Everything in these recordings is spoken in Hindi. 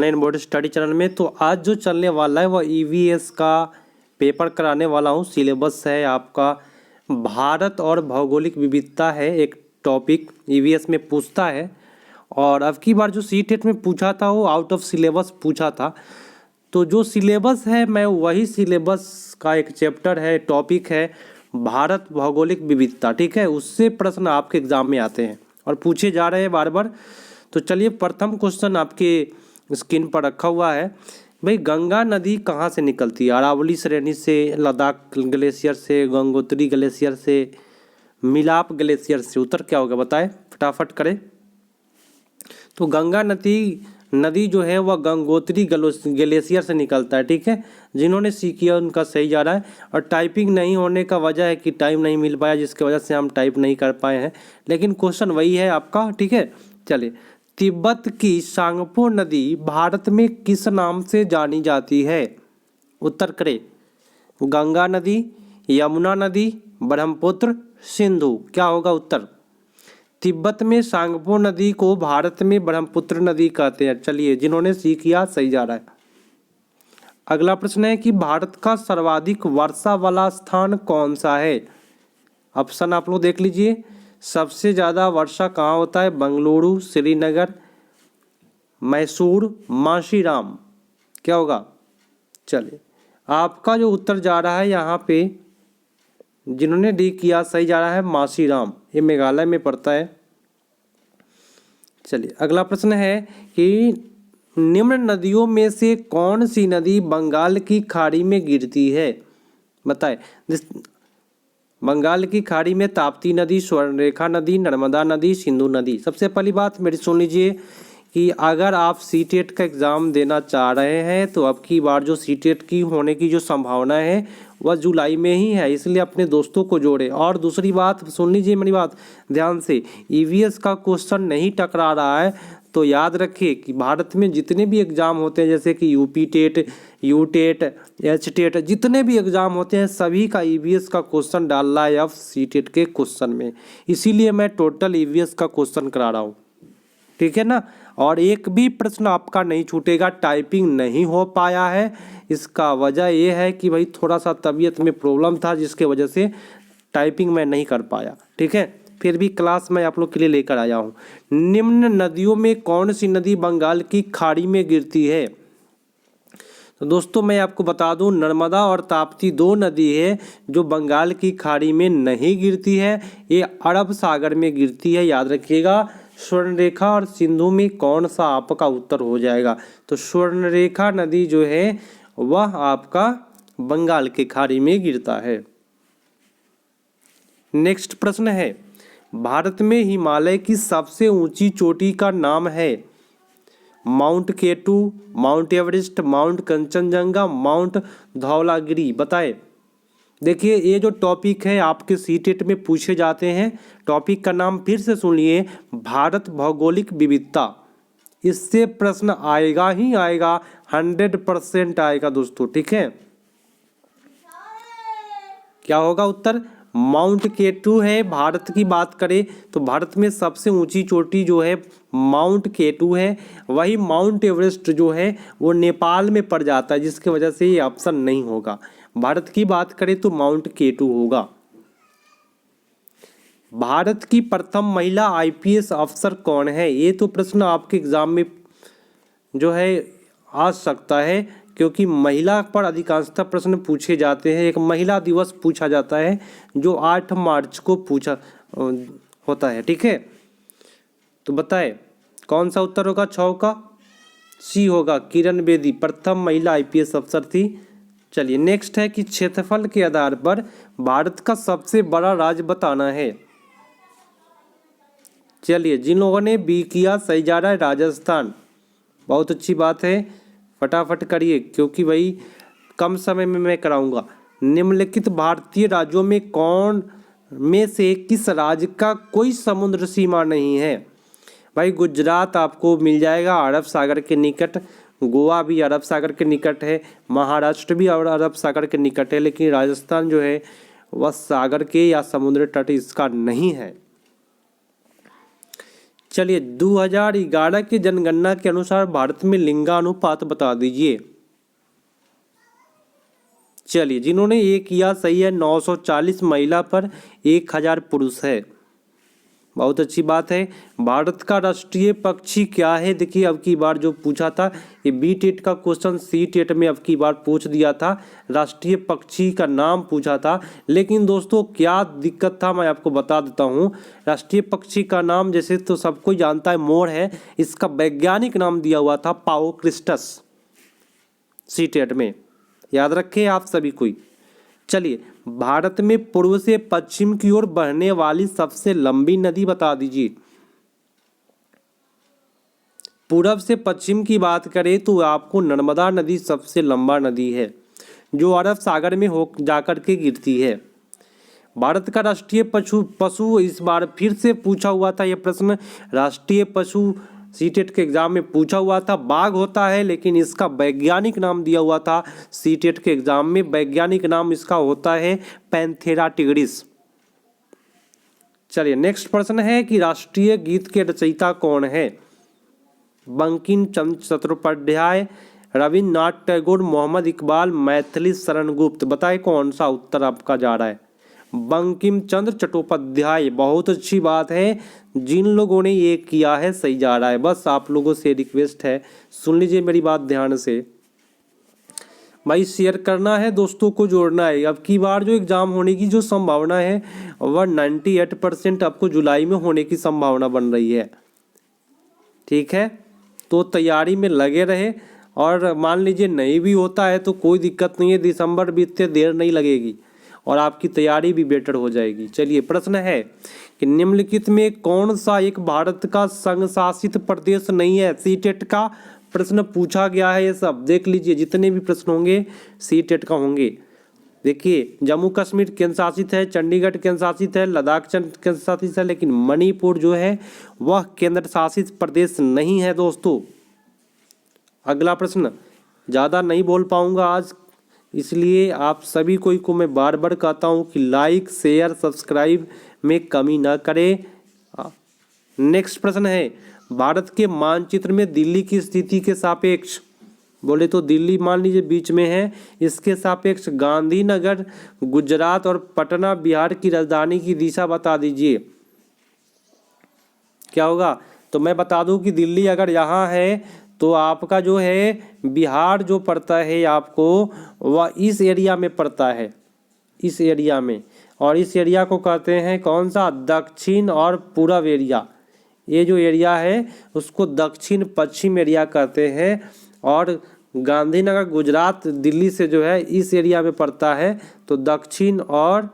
ऑनलाइन बोर्ड स्टडी चैनल में। तो आज जो चलने वाला है वह ईवीएस का पेपर कराने वाला हूँ। सिलेबस है आपका भारत और भौगोलिक विविधता है, एक टॉपिक ईवीएस में पूछता है। और अब की बार जो सीटेट में पूछा था वो आउट ऑफ सिलेबस पूछा था। तो जो सिलेबस है मैं वही सिलेबस का एक चैप्टर है, टॉपिक है भारत भौगोलिक विविधता, ठीक है। उससे प्रश्न आपके एग्जाम में आते हैं और पूछे जा रहे हैं बार बार। तो चलिए प्रथम क्वेश्चन आपके स्क्रीन पर रखा हुआ है। भाई गंगा नदी कहाँ से निकलती है? अरावली श्रेणी से, लद्दाख ग्लेशियर से, गंगोत्री ग्लेशियर से, मिलाप ग्लेशियर से। उत्तर क्या होगा बताएं, फटाफट करें। तो गंगा नदी जो है वह गंगोत्री ग्लेशियर से निकलता है, ठीक है। जिन्होंने सीख किया उनका सही जा रहा है। और टाइपिंग नहीं होने का वजह है कि टाइम नहीं मिल पाया, जिसकी वजह से हम टाइप नहीं कर पाए हैं, लेकिन क्वेश्चन वही है आपका, ठीक है। चलिए, तिब्बत की सांगपो नदी भारत में किस नाम से जानी जाती है? उत्तर करें। गंगा नदी, यमुना नदी, ब्रह्मपुत्र, सिंधु। क्या होगा उत्तर? तिब्बत में सांगपो नदी को भारत में ब्रह्मपुत्र नदी कहते हैं। चलिए, जिन्होंने सीख किया सही जा रहा है। अगला प्रश्न है कि भारत का सर्वाधिक वर्षा वाला स्थान कौन सा है? ऑप्शन आप लोग देख लीजिए। सबसे ज़्यादा वर्षा कहाँ होता है? बंगलुरु, श्रीनगर, मैसूर, माशीराम। क्या होगा? चलिए, आपका जो उत्तर जा रहा है यहाँ पे, जिन्होंने डी किया सही जा रहा है माशीराम, ये मेघालय में पड़ता है। चलिए, अगला प्रश्न है कि निम्न नदियों में से कौन सी नदी बंगाल की खाड़ी में गिरती है? बताएं। बंगाल की खाड़ी में ताप्ती नदी, स्वर्णरेखा नदी, नर्मदा नदी, सिंधु नदी। सबसे पहली बात मेरी सुन लीजिए कि अगर आप सीटेट का एग्ज़ाम देना चाह रहे हैं तो अब की बार जो सीटेट की होने की जो संभावना है वह जुलाई में ही है, इसलिए अपने दोस्तों को जोड़े। और दूसरी बात सुन लीजिए मेरी बात ध्यान से, ईवीएस का क्वेश्चन नहीं टकरा रहा है तो याद रखिए कि भारत में जितने भी एग्ज़ाम होते हैं, जैसे कि UP TET, U TET, H TET, जितने भी एग्ज़ाम होते हैं सभी का ईवीएस का क्वेश्चन डाल रहा है अब सीटेट के क्वेश्चन में, इसीलिए मैं टोटल ईवीएस का क्वेश्चन करा रहा हूँ, ठीक है ना। और एक भी प्रश्न आपका नहीं छूटेगा। टाइपिंग नहीं हो पाया है, इसका वजह यह है कि भाई थोड़ा सा तबीयत में प्रॉब्लम था, जिसके वजह से टाइपिंग मैं नहीं कर पाया, ठीक है। फिर भी क्लास मैं आप लोग के लिए लेकर आया हूँ। निम्न नदियों में कौन सी नदी बंगाल की खाड़ी में गिरती है? तो दोस्तों मैं आपको बता दूं, नर्मदा और ताप्ती दो नदी है जो बंगाल की खाड़ी में नहीं गिरती है, ये अरब सागर में गिरती है, याद रखिएगा। स्वर्णरेखा और सिंधु में कौन सा आपका उत्तर हो जाएगा? तो स्वर्णरेखा नदी जो है वह आपका बंगाल की खाड़ी में गिरता है। नेक्स्ट प्रश्न है, भारत में हिमालय की सबसे ऊंची चोटी का नाम है? Mount K two, Mount Everest, Mount Kanchenjunga, Mount Dhaulagiri. बताए। देखिए, ये जो टॉपिक है आपके सीटेट में पूछे जाते हैं। टॉपिक का नाम फिर से सुनिए, भारत भौगोलिक विविधता। इससे प्रश्न आएगा ही आएगा, 100% आएगा दोस्तों, ठीक है। क्या होगा उत्तर? माउंट केटू है। भारत की बात करें तो भारत में सबसे ऊंची चोटी जो है माउंट केटू है। वही माउंट एवरेस्ट जो है वो नेपाल में पड़ जाता है, जिसकी वजह से ये ऑप्शन नहीं होगा। भारत की बात करें तो माउंट केटू होगा। भारत की प्रथम महिला आईपीएस अफसर कौन है? ये तो प्रश्न आपके एग्जाम में जो है आ सकता है, क्योंकि महिला पर अधिकांशतः प्रश्न पूछे जाते हैं। एक महिला दिवस पूछा जाता है जो 8 मार्च को पूछा होता है, ठीक है। तो बताए कौन सा उत्तर होगा? 6 का सी होगा, किरण बेदी प्रथम महिला आईपीएस अफसर थी। चलिए, नेक्स्ट है कि क्षेत्रफल के आधार पर भारत का सबसे बड़ा राज्य बताना है। चलिए, जिन लोगों ने बी किया सही जा रहा है, राजस्थान। बहुत अच्छी बात है, फटाफट करिए क्योंकि भाई कम समय में मैं कराऊंगा। निम्नलिखित भारतीय राज्यों में कौन में से किस राज्य का कोई समुद्र सीमा नहीं है? भाई गुजरात आपको मिल जाएगा, अरब सागर के निकट। गोवा भी अरब सागर के निकट है, महाराष्ट्र भी अरब सागर के निकट है, लेकिन राजस्थान जो है वह सागर के या समुद्र तट इसका नहीं है। चलिए 2011 की जनगणना के अनुसार भारत में लिंगानुपात बता दीजिए। चलिए जिन्होंने ये किया सही है, 940 महिला पर 1000 पुरुष है। बहुत अच्छी बात है। भारत का राष्ट्रीय पक्षी क्या है? देखिए अब की बार जो पूछा था ये बी टेट का क्वेश्चन सी टेट में अब की बार पूछ दिया था, राष्ट्रीय पक्षी का नाम पूछा था। लेकिन दोस्तों क्या दिक्कत था मैं आपको बता देता हूँ। राष्ट्रीय पक्षी का नाम जैसे तो सबको जानता है मोर है, इसका वैज्ञानिक नाम दिया हुआ था पाओक्रिस्टस सी टेट में, याद रखें आप सभी कोई। चलिए भारत में पूर्व से पश्चिम की ओर बहने वाली सबसे लंबी नदी बता दीजिए। पूर्व से पश्चिम की बात करें तो आपको नर्मदा नदी सबसे लंबा नदी है, जो अरब सागर में हो जाकर के गिरती है। भारत का राष्ट्रीय पशु इस बार फिर से पूछा हुआ था यह प्रश्न, राष्ट्रीय पशु सीटेट के एग्जाम में पूछा हुआ था, बाघ होता है, लेकिन इसका वैज्ञानिक नाम दिया हुआ था सीटेट के एग्जाम में, वैज्ञानिक नाम इसका होता है पैंथेरा टिग्रिस। चलिए नेक्स्ट प्रश्न है कि राष्ट्रीय गीत के रचयिता कौन है? बंकिम चंद्र चट्टोपाध्याय, रविन्द्रनाथ टैगोर, मोहम्मद इकबाल, मैथिली शरण गुप्त। बताए कौन सा उत्तर आपका जा रहा है? बंकिम चंद्र चट्टोपाध्याय। बहुत अच्छी बात है, जिन लोगों ने ये किया है सही जा रहा है। बस आप लोगों से रिक्वेस्ट है, सुन लीजिए मेरी बात ध्यान से भाई, शेयर करना है, दोस्तों को जोड़ना है। अब की बार जो एग्ज़ाम होने की जो संभावना है वह 98% आपको जुलाई में होने की संभावना बन रही है। ठीक है, तो तैयारी में लगे रहे, और मान लीजिए नहीं भी होता है तो कोई दिक्कत नहीं है, दिसंबर बीतते देर नहीं लगेगी और आपकी तैयारी भी बेटर हो जाएगी। चलिए प्रश्न है कि निम्नलिखित में कौन सा एक भारत का संघ शासित प्रदेश नहीं है? सीटेट का प्रश्न पूछा गया है, ये सब देख लीजिए, जितने भी प्रश्न होंगे सीटेट का होंगे। देखिए जम्मू कश्मीर केंद्र शासित है, चंडीगढ़ केंद्र शासित है, लद्दाख केंद्र शासित है, लेकिन मणिपुर जो है वह केंद्र शासित प्रदेश नहीं है दोस्तों। अगला प्रश्न, ज़्यादा नहीं बोल पाऊंगा आज, इसलिए आप सभी को मैं बार बार कहता हूं कि लाइक शेयर सब्सक्राइब में कमी ना करें। नेक्स्ट प्रश्न है, भारत के मानचित्र में दिल्ली की स्थिति के सापेक्ष, बोले तो दिल्ली मान लीजिए बीच में है, इसके सापेक्ष गांधीनगर गुजरात और पटना बिहार की राजधानी की दिशा बता दीजिए। क्या होगा? तो मैं बता दूं कि दिल्ली अगर यहाँ है तो आपका जो है बिहार जो पड़ता है आपको वह इस एरिया में पड़ता है, इस एरिया में, और इस एरिया को कहते हैं कौन सा? दक्षिण और पूर्व एरिया। ये जो एरिया है उसको दक्षिण पश्चिम एरिया कहते हैं, और गांधीनगर गुजरात दिल्ली से जो है इस एरिया में पड़ता है, तो दक्षिण, और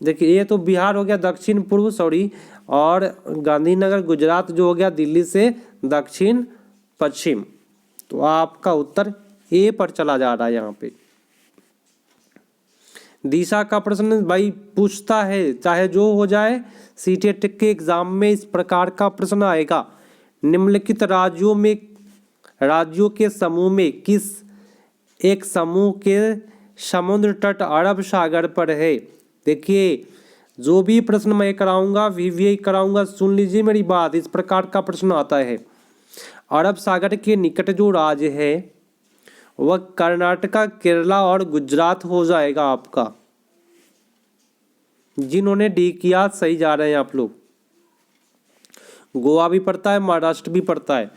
देखिए ये तो बिहार हो गया दक्षिण पूर्व, सॉरी, और गांधीनगर गुजरात जो हो गया दिल्ली से दक्षिण पश्चिम। तो आपका उत्तर ए पर चला जा रहा है यहाँ पे। दिशा का प्रश्न भाई पूछता है, चाहे जो हो जाए, सीटेट के एग्जाम में इस प्रकार का प्रश्न आएगा। निम्नलिखित राज्यों के समूह में किस एक समूह के समुद्र तट अरब सागर पर है? देखिए जो भी प्रश्न मैं कराऊंगा वीवीआई कराऊंगा, सुन लीजिए मेरी बात, इस प्रकार का प्रश्न आता है। अरब सागर के निकट जो राज्य है वह कर्नाटका, केरला और गुजरात हो जाएगा आपका। जिन्होंने डी किया सही जा रहे हैं आप लोग। गोवा भी पड़ता है, महाराष्ट्र भी पड़ता है।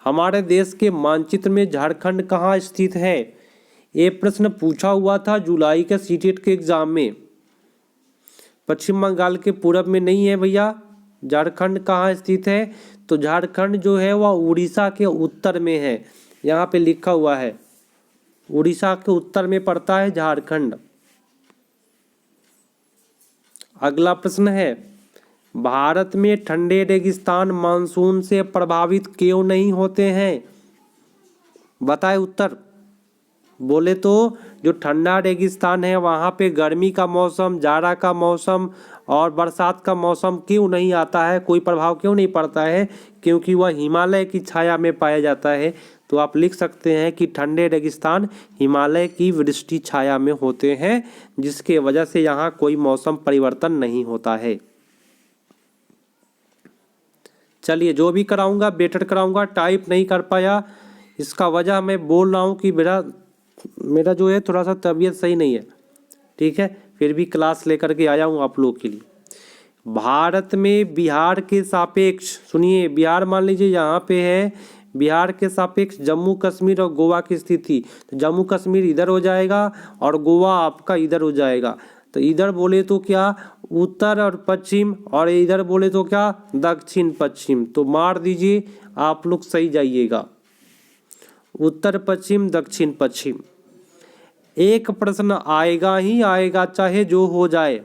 हमारे देश के मानचित्र में झारखंड कहाँ स्थित है? ये प्रश्न पूछा हुआ था जुलाई के सीटेट के एग्जाम में। पश्चिम बंगाल के पूरब में नहीं है भैया, झारखंड कहाँ स्थित है? तो झारखंड जो है वह उड़ीसा के उत्तर में है, यहाँ पे लिखा हुआ है, उड़ीसा के उत्तर में पड़ता है झारखंड। अगला प्रश्न है, भारत में ठंडे रेगिस्तान मानसून से प्रभावित क्यों नहीं होते हैं? बताए उत्तर। बोले तो जो ठंडा रेगिस्तान है वहाँ पे गर्मी का मौसम, जाड़ा का मौसम और बरसात का मौसम क्यों नहीं आता है, कोई प्रभाव क्यों नहीं पड़ता है? क्योंकि वह हिमालय की छाया में पाया जाता है। तो आप लिख सकते हैं कि ठंडे रेगिस्तान हिमालय की वृष्टि छाया में होते हैं, जिसके वजह से यहाँ कोई मौसम परिवर्तन नहीं होता है। चलिए, जो भी कराऊंगा बेटर कराऊंगा। टाइप नहीं कर पाया, इसका वजह मैं बोल रहा हूँ कि मेरा जो है थोड़ा सा तबीयत सही नहीं है, ठीक है। फिर भी क्लास लेकर के आया हूँ आप लोग के लिए। भारत में बिहार के सापेक्ष, सुनिए, बिहार मान लीजिए यहाँ पे है, बिहार के सापेक्ष जम्मू कश्मीर और गोवा की स्थिति। तो जम्मू कश्मीर इधर हो जाएगा और गोवा आपका इधर हो जाएगा। तो इधर बोले तो क्या उत्तर और पश्चिम, और इधर बोले तो क्या दक्षिण पश्चिम। तो मार दीजिए, आप लोग सही जाइएगा, उत्तर पश्चिम दक्षिण पश्चिम। एक प्रश्न आएगा ही आएगा, चाहे जो हो जाए।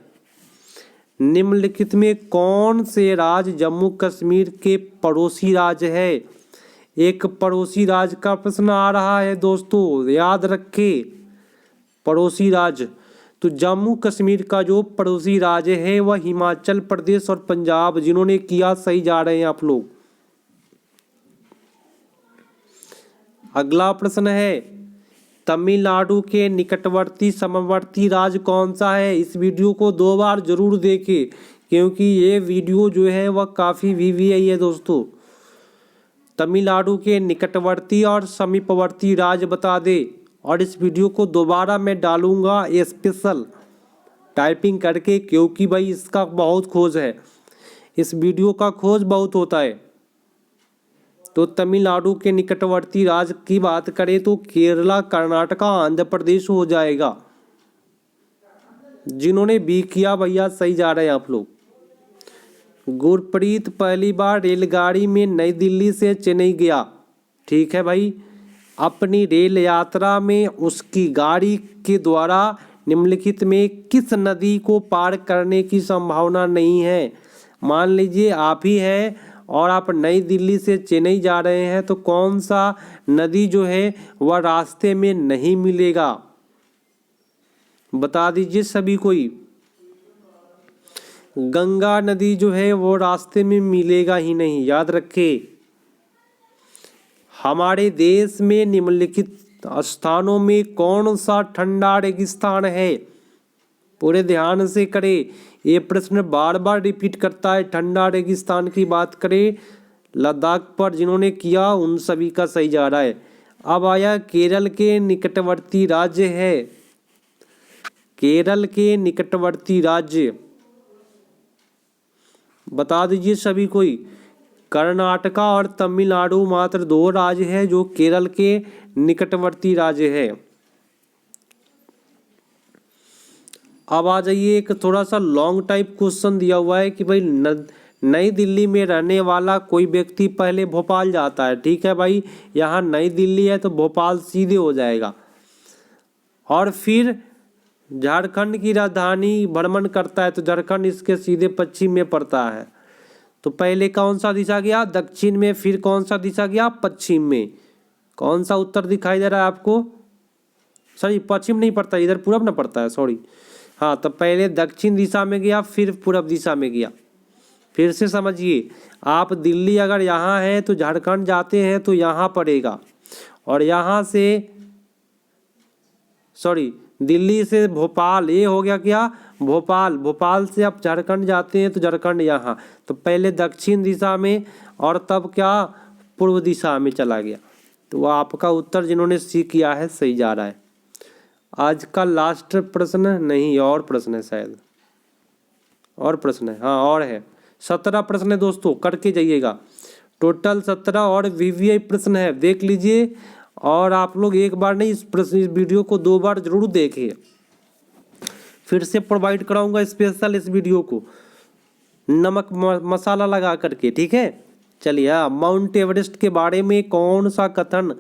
निम्नलिखित में कौन से राज्य जम्मू कश्मीर के पड़ोसी राज्य है? एक पड़ोसी राज्य का प्रश्न आ रहा है दोस्तों, याद रखें, पड़ोसी राज्य। तो जम्मू कश्मीर का जो पड़ोसी राज्य है वह हिमाचल प्रदेश और पंजाब। जिन्होंने किया सही जा रहे हैं आप लोग। अगला प्रश्न है, तमिलनाडु के निकटवर्ती समवर्ती राज्य कौन सा है? इस वीडियो को 2 बार जरूर देखें, क्योंकि ये वीडियो जो है वह काफ़ी वीवीआई है दोस्तों। तमिलनाडु के निकटवर्ती और समीपवर्ती राज्य बता दे। और इस वीडियो को दोबारा मैं डालूंगा स्पेशल टाइपिंग करके, क्योंकि भाई इसका बहुत खोज है, इस वीडियो का खोज बहुत होता है। तो तमिलनाडु के निकटवर्ती राज्य की बात करें तो केरला, कर्नाटका, आंध्र प्रदेश हो जाएगा। जिन्होंने बी किया भैया सही जा रहे हैं आप लोग। गुरप्रीत पहली बार रेलगाड़ी में नई दिल्ली से चेन्नई गया, ठीक है भाई। अपनी रेल यात्रा में उसकी गाड़ी के द्वारा निम्नलिखित में किस नदी को पार करने की संभावना नहीं है? मान लीजिए आप ही है और आप नई दिल्ली से चेन्नई जा रहे हैं, तो कौन सा नदी जो है वह रास्ते में नहीं मिलेगा? बता दीजिए सभी कोई। गंगा नदी जो है वो रास्ते में मिलेगा ही नहीं, याद रखें। हमारे देश में निम्नलिखित स्थानों में कौन सा ठंडा रेगिस्तान है? पूरे ध्यान से करें, ये प्रश्न बार बार रिपीट करता है। ठंडा रेगिस्तान की बात करें लद्दाख पर, जिन्होंने किया उन सभी का सही जा रहा है। अब आया केरल के निकटवर्ती राज्य है, केरल के निकटवर्ती राज्य बता दीजिए सभी कोई। कर्नाटका और तमिलनाडु मात्र 2 राज्य है जो केरल के निकटवर्ती राज्य है। अब आ जाइए, एक थोड़ा सा लॉन्ग टाइप क्वेश्चन दिया हुआ है कि भाई नई दिल्ली में रहने वाला कोई व्यक्ति पहले भोपाल जाता है, ठीक है भाई। यहाँ नई दिल्ली है तो भोपाल सीधे हो जाएगा, और फिर झारखंड की राजधानी भ्रमण करता है, तो झारखंड इसके सीधे पश्चिम में पड़ता है। तो पहले कौन सा दिशा गया? दक्षिण में। फिर कौन सा दिशा गया? पश्चिम में। कौन सा उत्तर दिखाई दे रहा है आपको? सॉरी, पश्चिम नहीं पड़ता, इधर पूरब ना पड़ता है, सॉरी। हाँ, तो पहले दक्षिण दिशा में गया, फिर पूरब दिशा में गया। फिर से समझिए, आप दिल्ली अगर यहाँ है तो झारखंड जाते हैं तो यहाँ पड़ेगा, और यहाँ से सॉरी दिल्ली से भोपाल, ये हो गया क्या? भोपाल। भोपाल से आप झारखंड जाते हैं तो झारखंड यहाँ, तो पहले दक्षिण दिशा में और तब क्या पूर्व दिशा में चला गया। तो वह आपका उत्तर जिन्होंने सी किया है सही जा रहा है। आज का लास्ट प्रश्न नहीं, और प्रश्न है शायद, और प्रश्न है, हाँ और है। 17 प्रश्न है दोस्तों, करके जाइएगा। टोटल 17 और वीवीआई प्रश्न है, देख लीजिए। और आप लोग एक बार नहीं, इस वीडियो को 2 बार जरूर देखिए। फिर से प्रोवाइड कराऊंगा स्पेशल इस वीडियो को नमक मसाला लगा करके, ठीक है। चलिए, माउंट एवरेस्ट के बारे में कौन सा कथन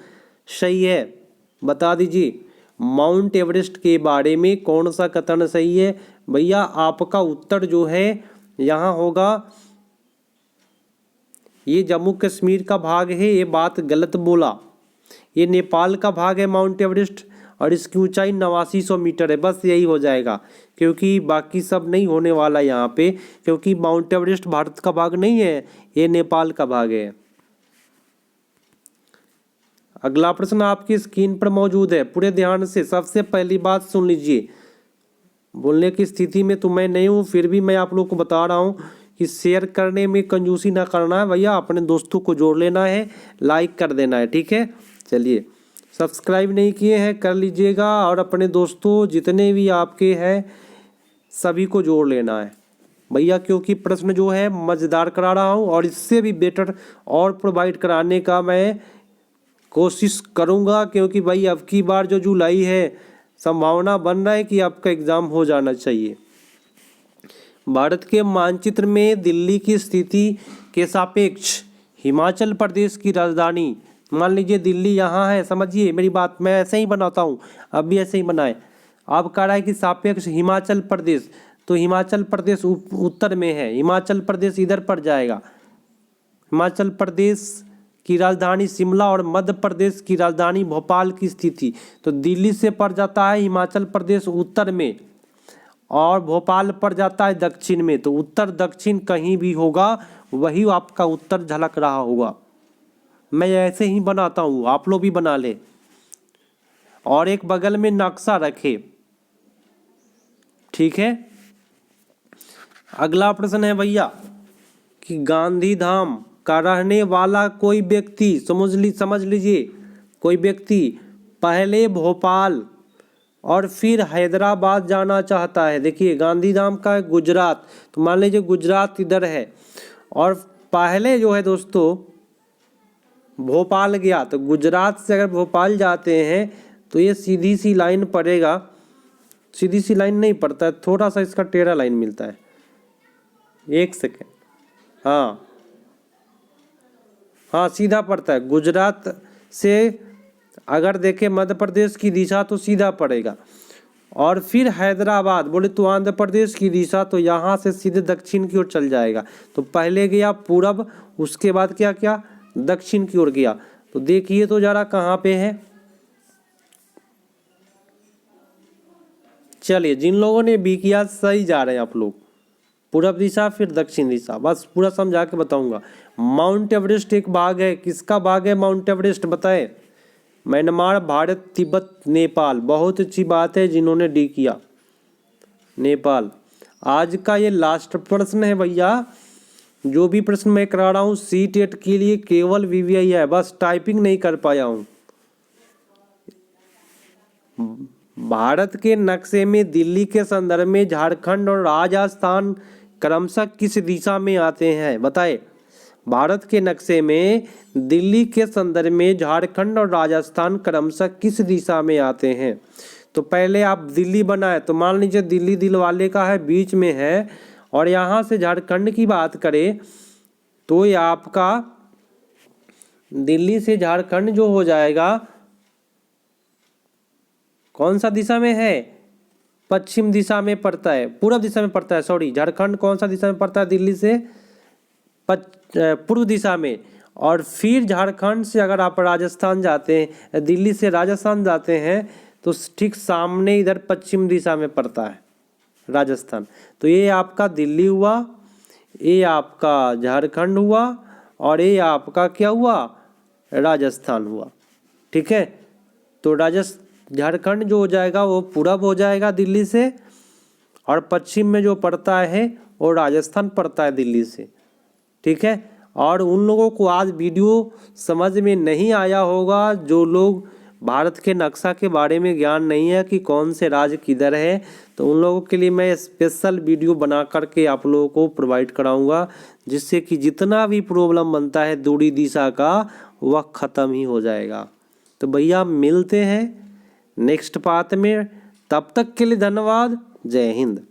सही है? बता दीजिए, माउंट एवरेस्ट के बारे में कौन सा कथन सही है? भैया आपका उत्तर जो है यहाँ होगा, ये जम्मू कश्मीर का भाग है, ये बात गलत बोला। ये नेपाल का भाग है माउंट एवरेस्ट, और इसकी ऊंचाई 8900 मीटर है। बस यही हो जाएगा, क्योंकि बाकी सब नहीं होने वाला यहाँ पे, क्योंकि माउंट एवरेस्ट भारत का भाग नहीं है, ये नेपाल का भाग है। अगला प्रश्न आपकी स्क्रीन पर मौजूद है, पूरे ध्यान से। सबसे पहली बात सुन लीजिए, बोलने की स्थिति में तो मैं नहीं हूँ, फिर भी मैं आप लोग को बता रहा हूँ कि शेयर करने में कंजूसी ना करना है भैया, अपने दोस्तों को जोड़ लेना है, लाइक कर देना है, ठीक है। चलिए, सब्सक्राइब नहीं किए हैं कर लीजिएगा, और अपने दोस्तों जितने भी आपके हैं सभी को जोड़ लेना है भैया, क्योंकि प्रश्न जो है मज़ेदार करा रहा हूँ और इससे भी बेटर और प्रोवाइड कराने का मैं कोशिश करूँगा, क्योंकि भाई अब की बार जो जुलाई है संभावना बन रहा है कि आपका एग्ज़ाम हो जाना चाहिए। भारत के मानचित्र में दिल्ली की स्थिति के सापेक्ष हिमाचल प्रदेश की राजधानी, मान लीजिए दिल्ली यहाँ है, समझिए मेरी बात, मैं ऐसे ही बनाता हूँ, अब भी ऐसे ही बनाए। अब कह रहा है कि सापेक्ष हिमाचल प्रदेश, तो हिमाचल प्रदेश उत्तर में है, हिमाचल प्रदेश इधर पड़ जाएगा। हिमाचल प्रदेश की राजधानी शिमला और मध्य प्रदेश की राजधानी भोपाल की स्थिति, तो दिल्ली से पड़ जाता है हिमाचल प्रदेश उत्तर में और भोपाल पड़ जाता है दक्षिण में, तो उत्तर दक्षिण कहीं भी होगा वही आपका उत्तर झलक रहा होगा। मैं ऐसे ही बनाता हूँ, आप लोग भी बना ले, और एक बगल में नक्शा रखे, ठीक है। अगला प्रश्न है भैया कि गांधीधाम का रहने वाला कोई व्यक्ति, समझ लीजिए, कोई व्यक्ति पहले भोपाल और फिर हैदराबाद जाना चाहता है। देखिए गांधीधाम का है गुजरात, तो मान लीजिए गुजरात इधर है और पहले जो है दोस्तों भोपाल गया, तो गुजरात से अगर भोपाल जाते हैं तो ये सीधी सी लाइन पड़ेगा, सीधी सी लाइन नहीं पड़ता है, थोड़ा सा इसका टेढ़ा लाइन मिलता है। एक सेकेंड, हाँ सीधा पड़ता है। गुजरात से अगर देखें मध्य प्रदेश की दिशा तो सीधा पड़ेगा, और फिर हैदराबाद बोले तो आंध्र प्रदेश की दिशा, तो यहाँ से सीधे दक्षिण की ओर चल जाएगा। तो पहले गया पूरब, उसके बाद क्या क्या दक्षिण की ओर गया। तो देखिए तो जरा कहाँ पे है। चलिए, जिन लोगों ने बी किया सही जा रहे हैं आप लोग, पूरब दिशा फिर दक्षिण दिशा, बस पूरा समझा के बताऊंगा। माउंट एवरेस्ट एक भाग है, किसका भाग है माउंट एवरेस्ट बताए? म्यांमार, भारत, तिब्बत, नेपाल। बहुत अच्छी बात है जिन्होंने डी किया, नेपाल। आज का ये लास्ट प्रश्न है भैया, जो भी प्रश्न मैं करा रहा हूँ सी-टेट के लिए केवल वीवीआई है, बस टाइपिंग नहीं कर पाया हूँ। भारत के नक्शे में दिल्ली के संदर्भ में झारखंड और राजस्थान क्रमशः किस दिशा में आते हैं बताए? भारत के नक्शे में दिल्ली के संदर्भ में झारखंड और राजस्थान क्रमशः किस दिशा में आते हैं? तो पहले आप दिल्ली बनाए, तो मान लीजिए दिल्ली दिल वाले का है, बीच में है, और यहाँ से झारखंड की बात करें तो ये आपका दिल्ली से झारखंड जो हो जाएगा कौन सा दिशा में है? पश्चिम दिशा में पड़ता है, पूर्व दिशा में पड़ता है, सॉरी। झारखंड कौन सा दिशा में पड़ता है? दिल्ली से पूर्व दिशा में। और फिर झारखंड से अगर आप राजस्थान जाते हैं, दिल्ली से राजस्थान जाते हैं, तो ठीक सामने इधर पश्चिम दिशा में पड़ता है राजस्थान। तो ये आपका दिल्ली हुआ, ये आपका झारखंड हुआ, और ये आपका क्या हुआ? राजस्थान हुआ, ठीक है। तो झारखंड जो हो जाएगा वो पूरब हो जाएगा दिल्ली से, और पश्चिम में जो पड़ता है वो राजस्थान पड़ता है दिल्ली से, ठीक है। और उन लोगों को आज वीडियो समझ में नहीं आया होगा जो लोग भारत के नक्शा के बारे में ज्ञान नहीं है कि कौन से राज्य किधर है, तो उन लोगों के लिए मैं स्पेशल वीडियो बना करके आप लोगों को प्रोवाइड कराऊंगा, जिससे कि जितना भी प्रॉब्लम बनता है दूरी दिशा का वह ख़त्म ही हो जाएगा। तो भैया मिलते हैं नेक्स्ट पार्ट में, तब तक के लिए धन्यवाद, जय हिंद।